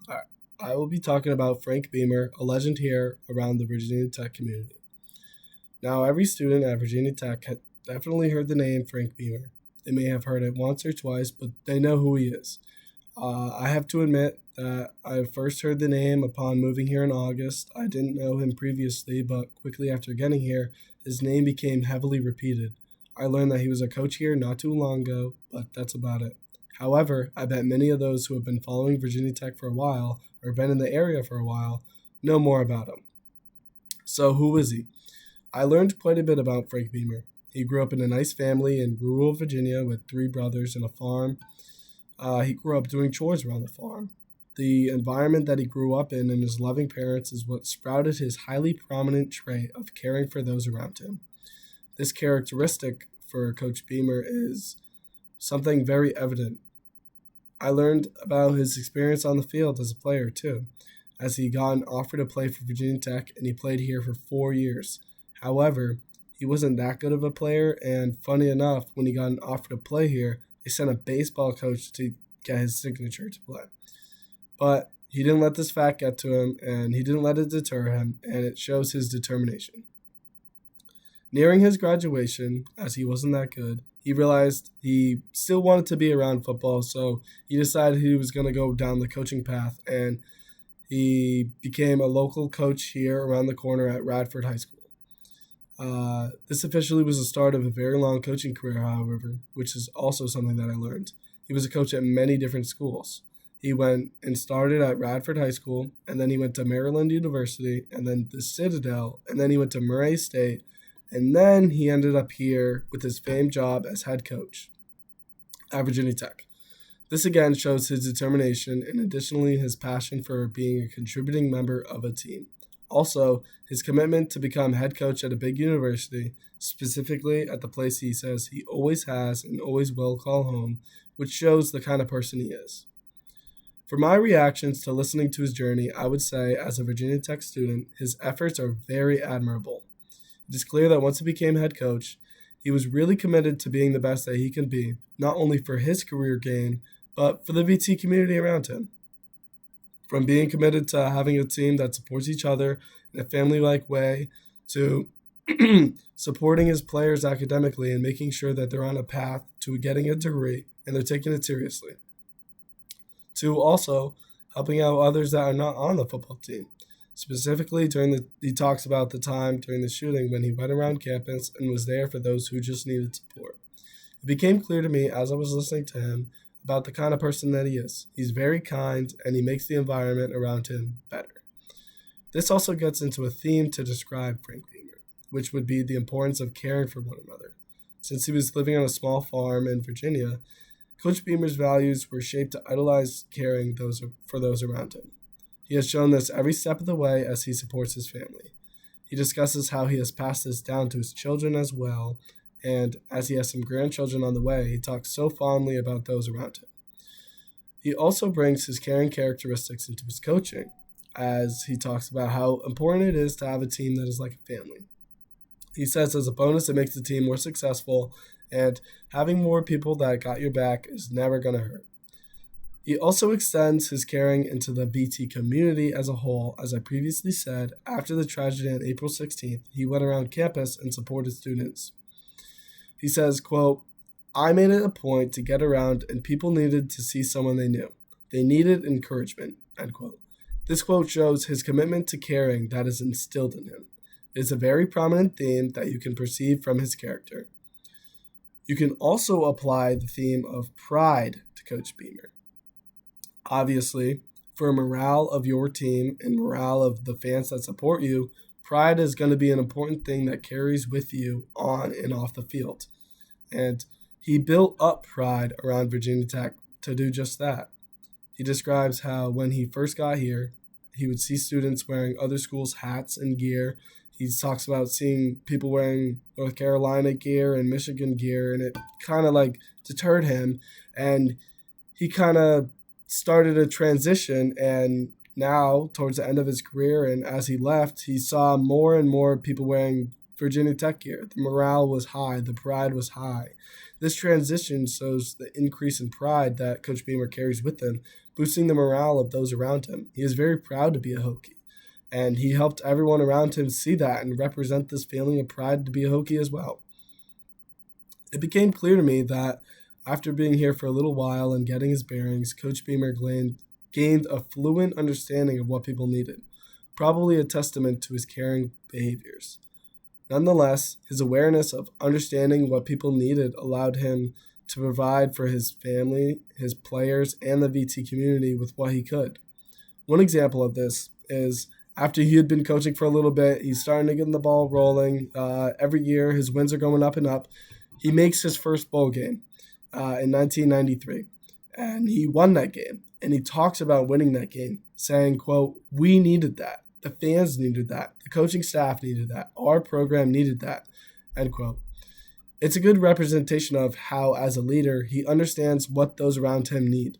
All right. I will be talking about Frank Beamer, a legend here around the Virginia Tech community. Now, every student at Virginia Tech had definitely heard the name Frank Beamer. They may have heard it once or twice, but they know who he is. I have to admit that I first heard the name upon moving here in August. I didn't know him previously, but quickly after getting here, his name became heavily repeated. I learned that he was a coach here not too long ago, but that's about it. However, I bet many of those who have been following Virginia Tech for a while or been in the area for a while know more about him. So, who is he? I learned quite a bit about Frank Beamer. He grew up in a nice family in rural Virginia with three brothers and a farm. He grew up doing chores around the farm. The environment that he grew up in and his loving parents is what sprouted his highly prominent trait of caring for those around him. This characteristic for Coach Beamer is something very evident. I learned about his experience on the field as a player too, as he got an offer to play for Virginia Tech and he played here for 4 years. However, he wasn't that good of a player, and funny enough, when he got an offer to play here, they sent a baseball coach to get his signature to play. But he didn't let this fact get to him, and he didn't let it deter him, and it shows his determination. Nearing his graduation, as he wasn't that good, he realized he still wanted to be around football, so he decided he was going to go down the coaching path, and he became a local coach here around the corner at Radford High School. This officially was the start of a very long coaching career, however, which is also something that I learned. He was a coach at many different schools. He went and started at Radford High School, and then he went to Maryland University, and then the Citadel, and then he went to Murray State, and then he ended up here with his famed job as head coach at Virginia Tech. This again shows his determination and additionally his passion for being a contributing member of a team. Also, his commitment to become head coach at a big university, specifically at the place he says he always has and always will call home, which shows the kind of person he is. For my reactions to listening to his journey, I would say, as a Virginia Tech student, his efforts are very admirable. It is clear that once he became head coach, he was really committed to being the best that he can be, not only for his career gain, but for the VT community around him. From being committed to having a team that supports each other in a family-like way to supporting his players academically and making sure that they're on a path to getting a degree and they're taking it seriously, to also helping out others that are not on the football team. Specifically, he talks about the time during the shooting when he went around campus and was there for those who just needed support. It became clear to me as I was listening to him about the kind of person that he is. He's very kind, and he makes the environment around him better. This also gets into a theme to describe Frank Beamer, which would be the importance of caring for one another. Since he was living on a small farm in Virginia, Coach Beamer's values were shaped to idolize caring for those around him. He has shown this every step of the way as he supports his family. He discusses how he has passed this down to his children as well, and as he has some grandchildren on the way, he talks so fondly about those around him. He also brings his caring characteristics into his coaching, as he talks about how important it is to have a team that is like a family. He says as a bonus, it makes the team more successful, and having more people that got your back is never going to hurt. He also extends his caring into the VT community as a whole. As I previously said, after the tragedy on April 16th, he went around campus and supported students. He says, quote, "I made it a point to get around and people needed to see someone they knew. They needed encouragement," end quote. This quote shows his commitment to caring that is instilled in him. It is a very prominent theme that you can perceive from his character. You can also apply the theme of pride to Coach Beamer. Obviously, for morale of your team and morale of the fans that support you, pride is going to be an important thing that carries with you on and off the field. And he built up pride around Virginia Tech to do just that. He describes how when he first got here, he would see students wearing other schools' hats and gear. He talks about seeing people wearing North Carolina gear and Michigan gear, and it kind of like deterred him. And he kind of started a transition, and now towards the end of his career and as he left, he saw more and more people wearing Virginia Tech gear. The morale was high, the pride was high. This transition shows the increase in pride that Coach Beamer carries with him, boosting the morale of those around him. He is very proud to be a Hokie, and he helped everyone around him see that and represent this feeling of pride to be a Hokie as well. It became clear to me that after being here for a little while and getting his bearings, Coach Beamer gained a fluent understanding of what people needed, probably a testament to his caring behaviors. Nonetheless, his awareness of understanding what people needed allowed him to provide for his family, his players, and the VT community with what he could. One example of this is after he had been coaching for a little bit, he's starting to get the ball rolling. Every year, his wins are going up and up. He makes his first bowl game in 1993, and he won that game. And he talks about winning that game, saying, quote, "We needed that. The fans needed that. The coaching staff needed that. Our program needed that," end quote. It's a good representation of how, as a leader, he understands what those around him need.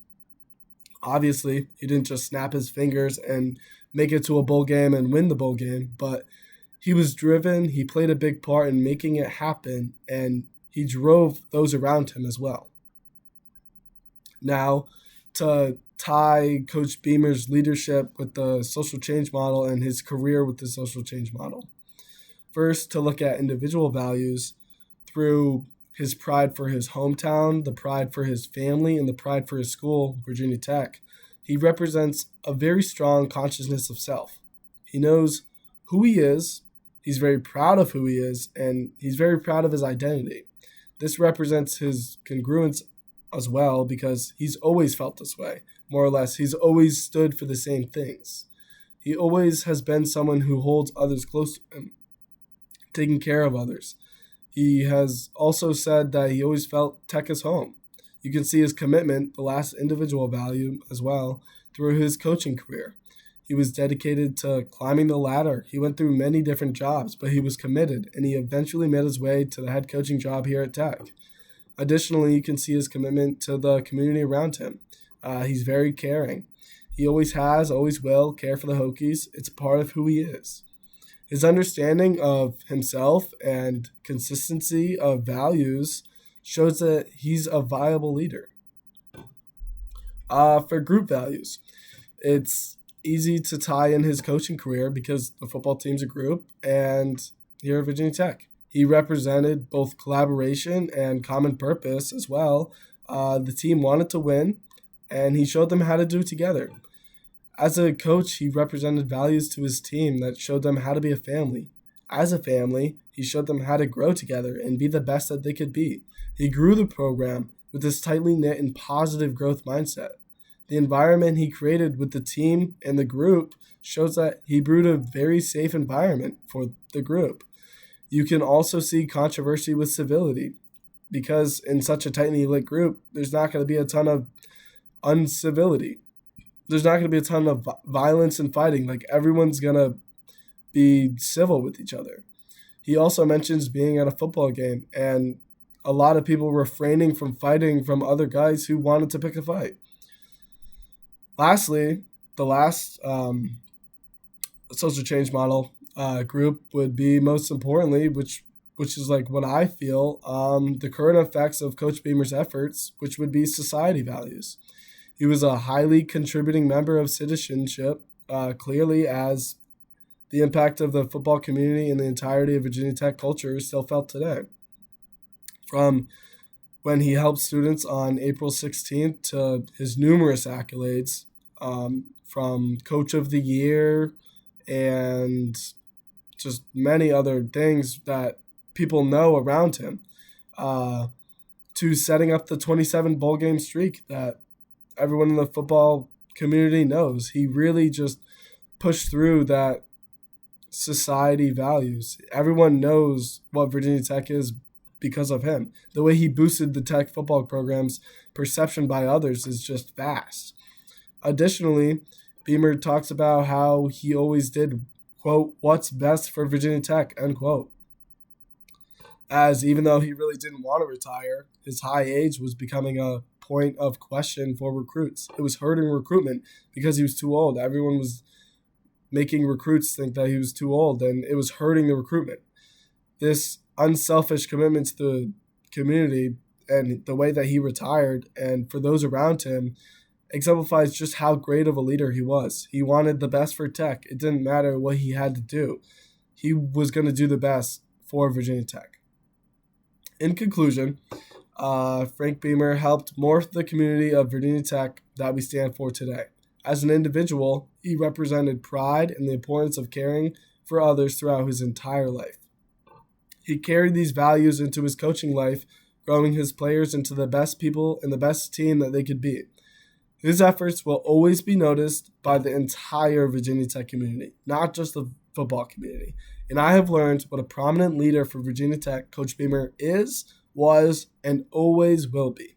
Obviously, he didn't just snap his fingers and make it to a bowl game and win the bowl game, but he was driven, he played a big part in making it happen, and he drove those around him as well. Now, to tie Coach Beamer's leadership with the social change model and his career with the social change model. First, to look at individual values through his pride for his hometown, the pride for his family, and the pride for his school, Virginia Tech. He represents a very strong consciousness of self. He knows who he is, he's very proud of who he is, and he's very proud of his identity. This represents his congruence as well because he's always felt this way, more or less. He's always stood for the same things. He always has been someone who holds others close to him, taking care of others. He has also said that he always felt Tech as home. You can see his commitment, the last individual value as well, through his coaching career. He was dedicated to climbing the ladder. He went through many different jobs, but he was committed, and he eventually made his way to the head coaching job here at Tech. Additionally, you can see his commitment to the community around him. He's very caring. He always has, always will care for the Hokies. It's part of who he is. His understanding of himself and consistency of values shows that he's a viable leader. For group values, it's easy to tie in his coaching career because the football team's a group, and here at Virginia Tech, he represented both collaboration and common purpose as well. The team wanted to win, and he showed them how to do it together. As a coach, he represented values to his team that showed them how to be a family. As a family, he showed them how to grow together and be the best that they could be. He grew the program with this tightly knit and positive growth mindset. The environment he created with the team and the group shows that he brewed a very safe environment for the group. You can also see controversy with civility because in such a tightly knit group, there's not going to be a ton of uncivility. There's not going to be a ton of violence and fighting. Like, everyone's going to be civil with each other. He also mentions being at a football game and a lot of people refraining from fighting from other guys who wanted to pick a fight. Lastly, the last social change model group would be most importantly, which is like what I feel, the current effects of Coach Beamer's efforts, which would be society values. He was a highly contributing member of citizenship, clearly as the impact of the football community and the entirety of Virginia Tech culture is still felt today. From when he helped students on April 16th to his numerous accolades, from Coach of the Year and just many other things that people know around him, to setting up the 27 bowl game streak that everyone in the football community knows. He really just pushed through that society values. Everyone knows what Virginia Tech is because of him. The way he boosted the Tech football program's perception by others is just vast. Additionally, Beamer talks about how he always did, quote, "what's best for Virginia Tech," end quote. As even though he really didn't want to retire, his high age was becoming a point of question for recruits. It was hurting recruitment because he was too old. Everyone was making recruits think that he was too old, and it was hurting the recruitment. This unselfish commitment to the community and the way that he retired and for those around him exemplifies just how great of a leader he was. He wanted the best for Tech. It didn't matter what he had to do. He was going to do the best for Virginia Tech. In conclusion, Frank Beamer helped morph the community of Virginia Tech that we stand for today. As an individual, he represented pride and the importance of caring for others throughout his entire life. He carried these values into his coaching life, growing his players into the best people and the best team that they could be. His efforts will always be noticed by the entire Virginia Tech community, not just the football community. And I have learned what a prominent leader for Virginia Tech Coach Beamer is, was, and always will be.